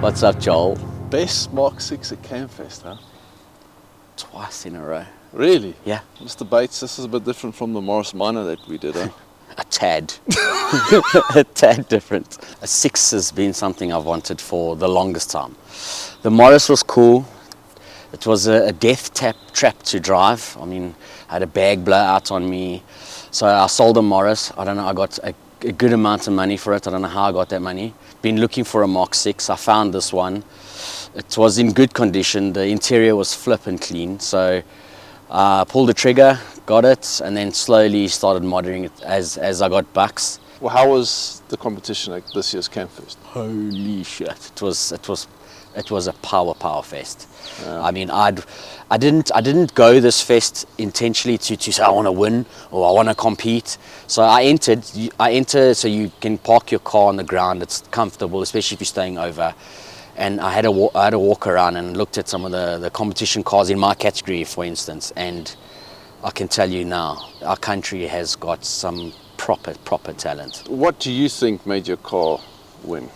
What's up, Joel? Best Mark 6 at Campfest, huh? Twice in a row. Really? Yeah. Mr. Bates, this is a bit different from the Morris Minor that we did, huh? A tad. A tad different. A 6 has been something I've wanted for the longest time. The Morris was cool. It was a death trap to drive. I mean, I had a bag blowout on me. So I sold a Morris. I don't know, I got a good amount of money for it. I don't know how I got that money. Been looking for a Mark 6. I found this one. It was in good condition. The interior was flippin' clean. So I pulled the trigger, got it, and then slowly started modding it as I got bucks. Well, how was the competition at this year's Campfest? Holy shit! It was a power fest. Yeah. I mean, I didn't go this fest intentionally to say I want to win or I want to compete. So I entered so you can park your car on the ground. It's comfortable, especially if you're staying over. And I had to walk around and looked at some of the competition cars in my category, for instance. And I can tell you now, our country has got some proper talent. What do you think made your car win?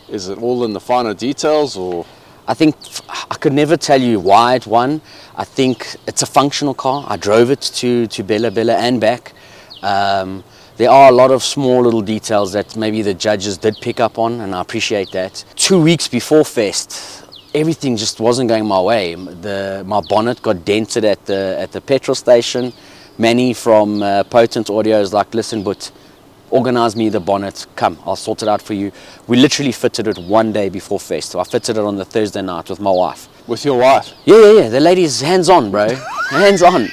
Is it all in the finer details, or? I think I could never tell you why it won. I think it's a functional car. I drove it to Bella and back. There are a lot of small little details that maybe the judges did pick up on, and I appreciate that. 2 weeks before Fest, everything just wasn't going my way. My bonnet got dented at the petrol station. Manny from Potent Audio is like, listen, but organize me the bonnet, come, I'll sort it out for you. We literally fitted it 1 day before Fest. So I fitted it on the Thursday night with my wife. With your wife? Yeah. The lady's hands-on, bro. Hands-on.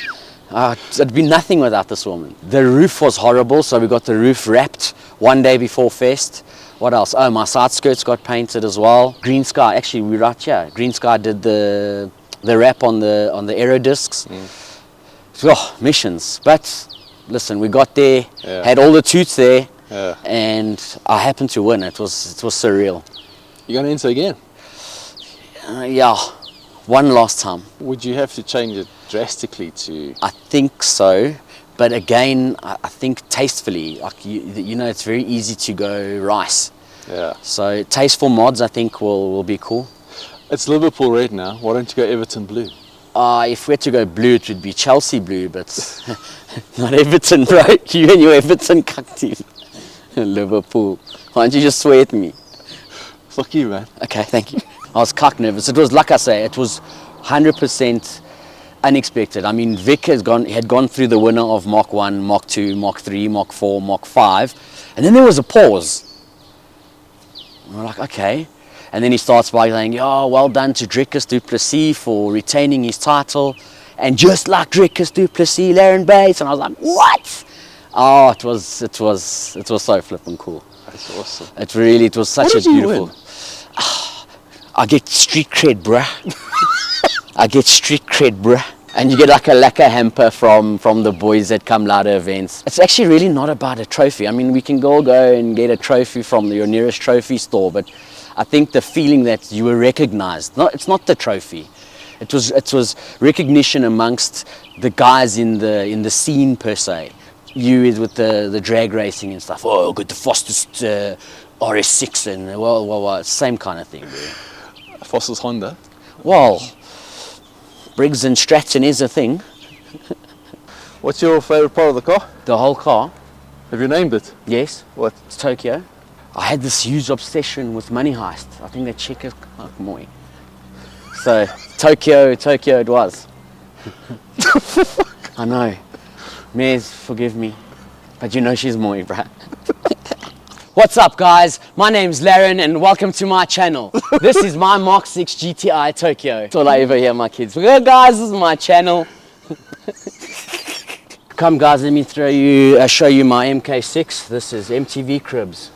It'd be nothing without this woman. The roof was horrible, so we got the roof wrapped 1 day before Fest. What else? Oh, my side skirts got painted as well. Green Sky, actually, we're right here. Green Sky did the wrap on the aero discs. Oh, missions. But listen, we got there, had all the toots there, and I happened to win. It was surreal. You're going to enter again? Yeah, one last time. Would you have to change it drastically to? I think so, but again, I think tastefully. Like you know, it's very easy to go rice. Yeah. So tasteful mods, I think, will be cool. It's Liverpool red now. Why don't you go Everton blue? If we had to go blue, it would be Chelsea blue, but not Everton, bro. You and your Everton cuck team. Liverpool. Why don't you just swear at me? Fuck you, man. Okay, thank you. I was cuck nervous. It was, like I say, it was 100% unexpected. I mean, Vic had gone through the winner of Mark 1, Mark 2, Mark 3, Mark 4, Mark 5, and then there was a pause. And we're like, okay. And then he starts by saying, "Yeah, well done to Drickus du Plessis for retaining his title. And just like Drickus du Plessis, Laren Bates." And I was like, what? Oh, it was so flippin' cool. That's awesome. It was such a beautiful. I get street cred, bruh. I get street cred, bruh. And you get like a lacquer hamper from the boys that come louder events. It's actually really not about a trophy. I mean, we can all go and get a trophy from your nearest trophy store, but I think the feeling that you were recognized, it's not the trophy. It was recognition amongst the guys in the scene per se. You with the drag racing and stuff. Oh, got the fastest RS6 and well, same kind of thing, bro. Foster's Honda. Well, Briggs and Stratton is a thing. What's your favorite part of the car? The whole car. Have you named it? Yes. What? It's Tokyo. I had this huge obsession with Money Heist. I think that chick is like moi. So Tokyo it was. I know. Mares, forgive me. But you know she's moi, bruh. What's up, guys? My name's Laren and welcome to my channel. This is my Mark 6 GTI Tokyo. That's all I ever hear my kids. Well, guys, this is my channel. Come guys, let me show you my MK6. This is MTV Cribs.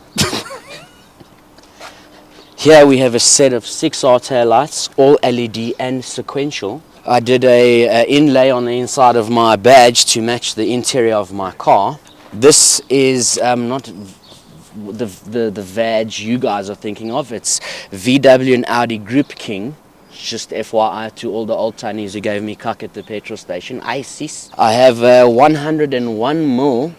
Here we have a set of 6 R-tail lights, all LED and sequential. I did a inlay on the inside of my badge to match the interior of my car. This is not the badge you guys are thinking of. It's VW and Audi Group King. Just FYI to all the old tinies who gave me cuck at the petrol station. ISIS. I have a 101mm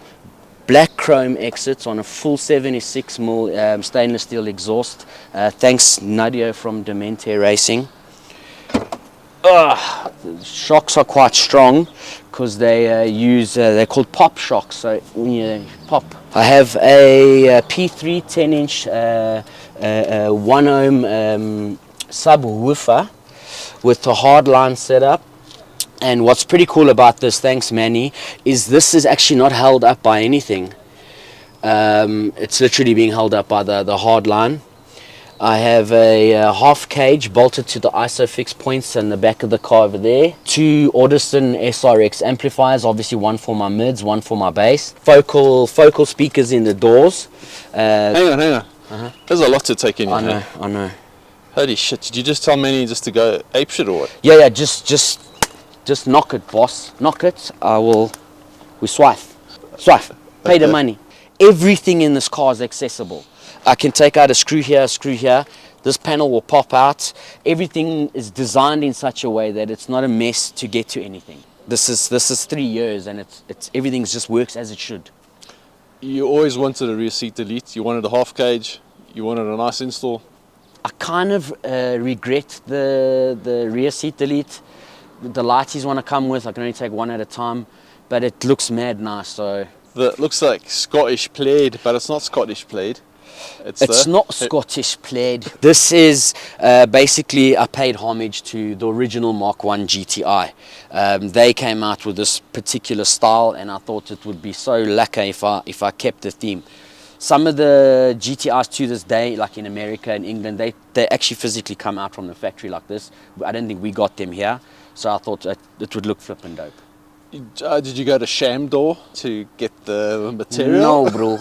black chrome exits on a full 76mm stainless steel exhaust. Thanks Nadia from Demente Racing. The shocks are quite strong because they they're called pop shocks, so when you pop. I have a P3 10-inch 1 ohm subwoofer with a hardline setup. And what's pretty cool about this, thanks Manny, is this is actually not held up by anything. It's literally being held up by the hard line. I have a half cage bolted to the ISOFIX points in the back of the car over there. 2 Audison SRX amplifiers, obviously one for my mids, one for my bass. Focal speakers in the doors. Hang on. There's a lot to take in here. I know. Holy shit, did you just tell Manny just to go apeshit or what? Yeah, just knock it, boss. Knock it. We swipe. Pay the money. Everything in this car is accessible. I can take out a screw here, This panel will pop out. Everything is designed in such a way that it's not a mess to get to anything. This is 3 years, and everything just works as it should. You always wanted a rear seat delete. You wanted a half cage. You wanted a nice install. I kind of regret the rear seat delete. The lighties want to come with. I can only take one at a time, but it looks mad nice. So that looks like Scottish plaid, but it's not Scottish plaid. It's not Scottish plaid. This is basically I paid homage to the original Mark 1 GTI. They came out with this particular style, and I thought it would be so lekker if I kept the theme. Some of the GTIs to this day, like in America and England, they actually physically come out from the factory like this. I don't think we got them here, so I thought it would look flippin' dope. Did you go to Shamdor to get the material? No, bro.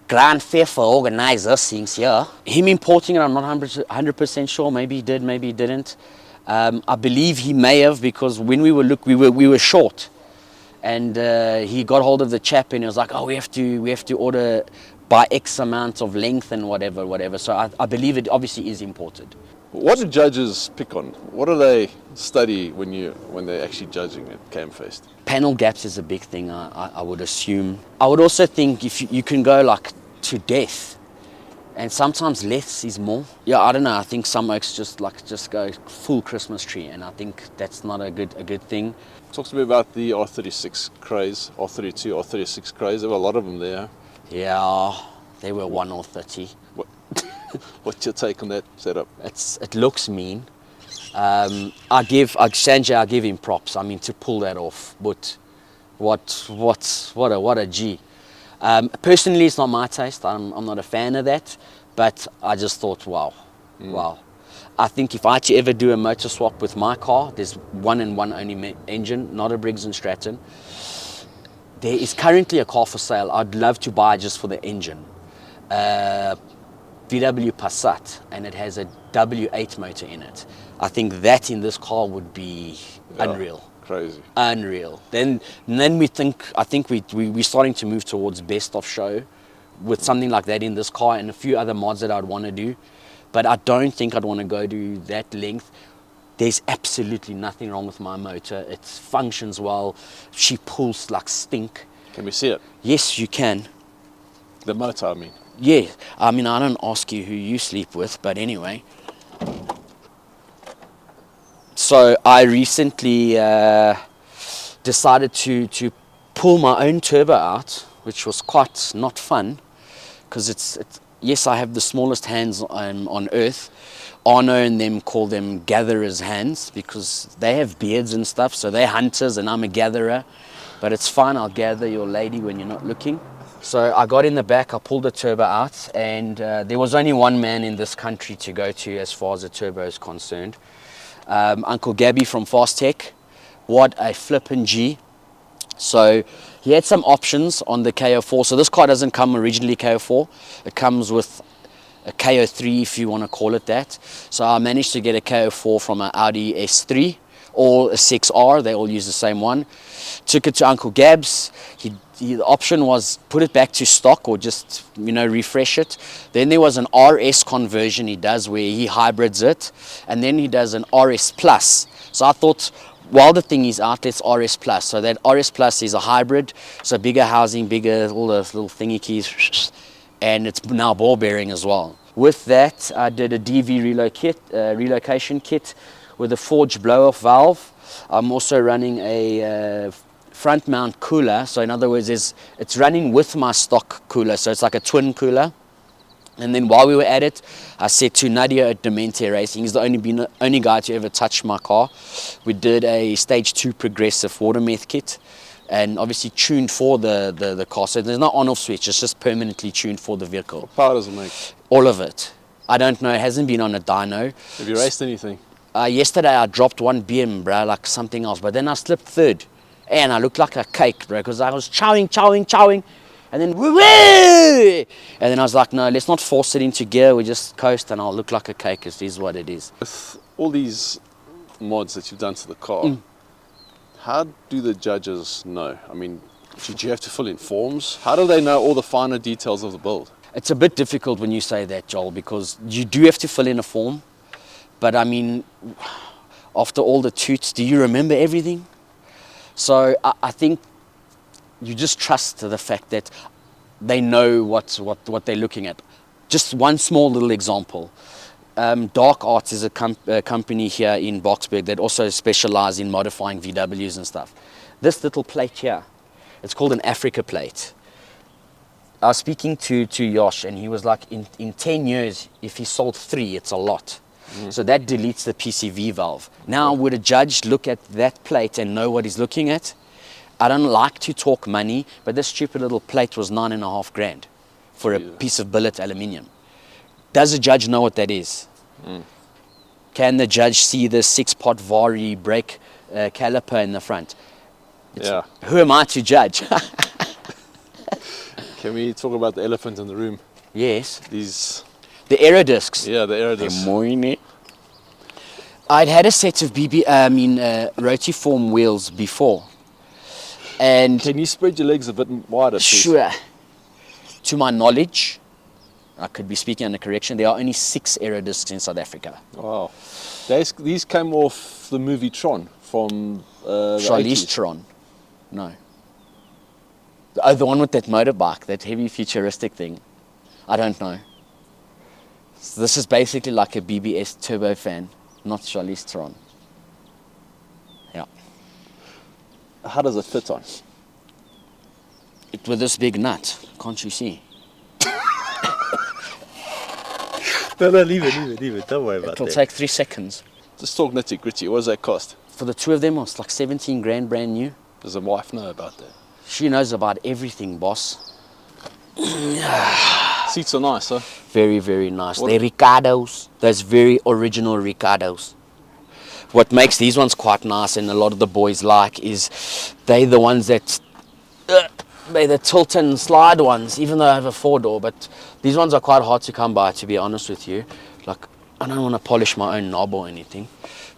Grand Theft organised those things, yeah. Him importing it, I'm not 100% sure. Maybe he did, maybe he didn't. I believe he may have, because when we were short, and he got hold of the chap, and he was like, "Oh, we have to order by X amount of length and whatever." So I believe it obviously is imported. What do judges pick on? What do they study when they're actually judging at Campfest? Panel gaps is a big thing, I would assume. I would also think if you can go like to death, and sometimes less is more. Yeah, I don't know. I think some oaks just go full Christmas tree, and I think that's not a good thing. Talk to me about the R36 craze, R32, R36 craze. There were a lot of them there. Yeah, they were 1 or 30. What's your take on that setup? It looks mean. I give him props. I mean, to pull that off. But what a G. Personally, it's not my taste. I'm not a fan of that. But I just thought, wow. I think if I had to ever do a motor swap with my car, there's one and one only engine, not a Briggs & Stratton. There is currently a car for sale I'd love to buy just for the engine. VW Passat, and it has a W8 motor in it. I think that in this car would be unreal. Crazy. Unreal. Then I think we're starting to move towards best of show with something like that in this car, and a few other mods that I'd want to do. But I don't think I'd want to go to that length. There's absolutely nothing wrong with my motor. It functions well. She pulls like stink. Can we see it? Yes, you can. The motor, I mean. Yeah, I mean, I don't ask you who you sleep with, but anyway. So I recently decided to pull my own turbo out, which was quite not fun, because yes, I have the smallest hands on earth. Arno and them call them gatherers' hands, because they have beards and stuff, so they're hunters and I'm a gatherer. But it's fine, I'll gather your lady when you're not looking. So I got in the back, I pulled the turbo out, and there was only one man in this country to go to as far as the turbo is concerned. Uncle Gabby from Fast Tech. What a flippin' G. So he had some options on the KO4. So this car doesn't come originally KO4. It comes with a KO3, if you want to call it that. So I managed to get a KO4 from an Audi S3 or a 6R. They all use the same one. Took it to Uncle Gab's. The option was put it back to stock or just, refresh it. Then there was an RS conversion he does where he hybrids it. And then he does an RS Plus. So I thought, while the thing is out, it's RS Plus. So that RS Plus is a hybrid, so bigger housing, bigger, all those little thingy keys, and it's now ball bearing as well. With that, I did a DV relocation kit with a forged blow-off valve. I'm also running a front mount cooler, so in other words, it's running with my stock cooler, so it's like a twin cooler. And then while we were at it, I said to Nadia at Demente Racing, he's the only guy to ever touch my car. We did a stage 2 progressive water meth kit, and obviously tuned for the car. So there's no on-off switch, it's just permanently tuned for the vehicle. What power does it make? All of it. I don't know, it hasn't been on a dyno. Have you raced anything? Yesterday I dropped one BM, bro, like something else, but then I slipped third. And I looked like a cake, bro, because I was chowing. And then, woo! And then I was like, no, let's not force it into gear. We just coast and I'll look like a cake. It is what it is. With all these mods that you've done to the car, how do the judges know? I mean, did you have to fill in forms? How do they know all the finer details of the build? It's a bit difficult when you say that, Joel, because you do have to fill in a form. But I mean, after all the toots, do you remember everything? So I think you just trust the fact that they know what they're looking at. Just one small little example. Dark Arts is a company here in Boksburg that also specialize in modifying VWs and stuff. This little plate here, it's called an Africa plate. I was speaking to Yosh, and he was like, in 10 years, if he sold 3, it's a lot. So that deletes the PCV valve. Now, would a judge look at that plate and know what he's looking at? I don't like to talk money, but this stupid little plate was 9.5 grand for a piece of billet aluminium. Does a judge know what that is? Can the judge see the 6-pot Vari brake caliper in the front? Who am I to judge? Can we talk about the elephant in the room? Yes. The aero discs. Yeah, the aero discs. I'd had a set of rotiform wheels before. And can you spread your legs a bit wider, please? Sure. To my knowledge, I could be speaking under correction, there are only 6 aero discs in South Africa. Wow. These came off the movie Tron from Charlize Tron. No. Oh, the one with that motorbike, that heavy futuristic thing. I don't know. So this is basically like a BBS turbofan, not Charlize Tron. Yeah. How does it fit on? With this big nut, can't you see? No, leave it. Don't worry about it. It'll take 3 seconds. Just talk nitty gritty. What does that cost? For the 2 of them, it's like 17 grand brand new. Does the wife know about that? She knows about everything, boss. Seats are nice, huh? Very, very nice. They're Ricardos. Those very original Ricardos. What makes these ones quite nice and a lot of the boys like is they're the ones that they're the tilt and slide ones, even though I have a 4-door, but these ones are quite hard to come by, to be honest with you. Like, I don't want to polish my own knob or anything,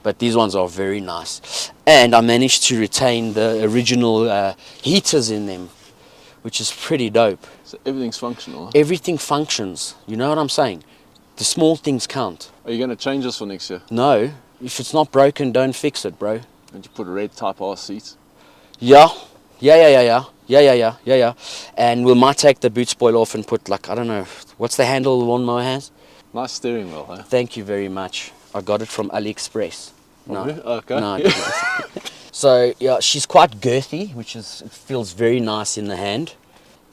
but these ones are very nice. And I managed to retain the original heaters in them, which is pretty dope. So everything's functional, huh? Everything functions. You know what I'm saying? The small things count. Are you going to change this for next year? No. If it's not broken, don't fix it, bro. And you put a red Type R seat? Yeah. And we might take the boot spoil off and put, like, I don't know, what's the handle the lawnmower has? Nice steering wheel, huh? Thank you very much. I got it from AliExpress. No. Okay. No, I didn't. So, yeah, she's quite girthy, it feels very nice in the hand.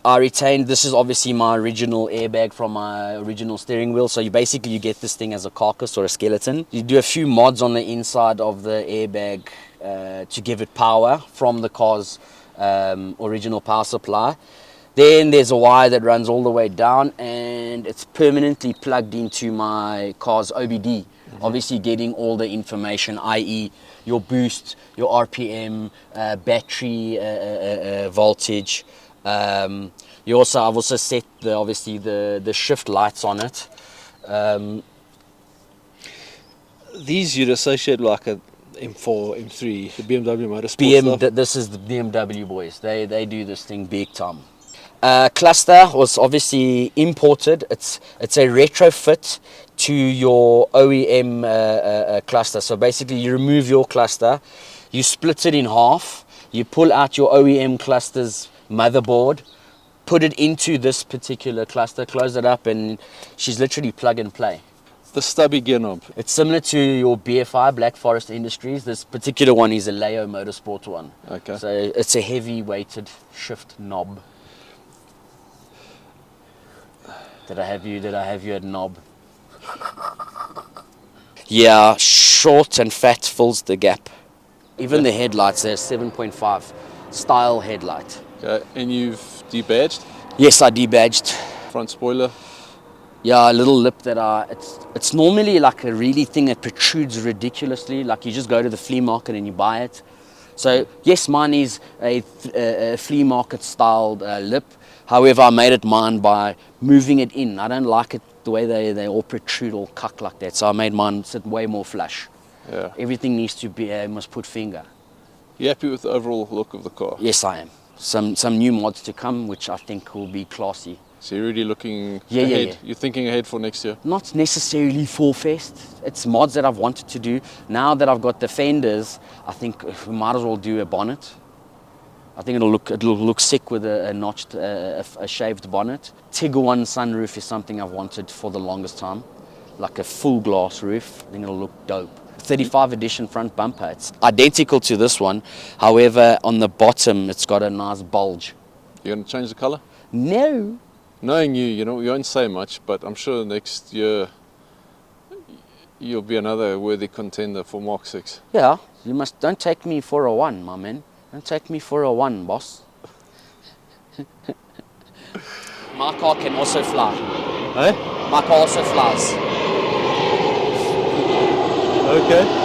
I retained, this is obviously my original airbag from my original steering wheel. So you get this thing as a carcass or a skeleton. You do a few mods on the inside of the airbag to give it power from the car's original power supply. Then there's a wire that runs all the way down and it's permanently plugged into my car's OBD. Obviously getting all the information, i.e. your boost, your RPM, battery voltage. I've also set the shift lights on it. These you'd associate like a M4, M3, the BMW Motorsport stuff. This is the BMW boys. They do this thing big time. Cluster was obviously imported. It's a retrofit to your OEM cluster. So basically you remove your cluster, You split it in half. You pull out your OEM cluster's motherboard, put it into this particular cluster, close it up, and she's literally plug and play. The stubby gear knob. It's similar to your BFI, Black Forest Industries. This particular one is a Leo Motorsport one. Okay. So it's a heavy weighted shift knob. Did I have you at knob? Yeah, short and fat fills the gap. Even the headlights, they're 7.5 style headlight. Okay, and you've debadged? Yes, I debadged. Front spoiler? Yeah, a little lip that it's normally like a really thing that protrudes ridiculously. Like you just go to the flea market and you buy it. So yes, mine is a flea market styled lip. However, I made it mine by moving it in. I don't like it the way they all protrude all cuck like that. So I made mine sit way more flush. Yeah. Everything needs to be, must put finger. You happy with the overall look of the car? Yes, I am. Some new mods to come, which I think will be classy. So you're really looking Yeah, ahead? yeah. You're thinking ahead for next year? Not necessarily for Fest. It's mods that I've wanted to do. Now that I've got the fenders, I think we might as well do a bonnet. I think it'll look sick with a notched, a shaved bonnet. Tiguan sunroof is something I've wanted for the longest time. Like a full glass roof. I think it'll look dope. 35 edition front bumper. It's identical to this one. However, on the bottom, it's got a nice bulge. You're going to change the color? No. Knowing you, you won't say much, but I'm sure next year you'll be another worthy contender for Mark 6. Yeah, don't take me for a one, my man. Don't take me for a one, boss. My car can also fly. Hey? My car also flies. Okay.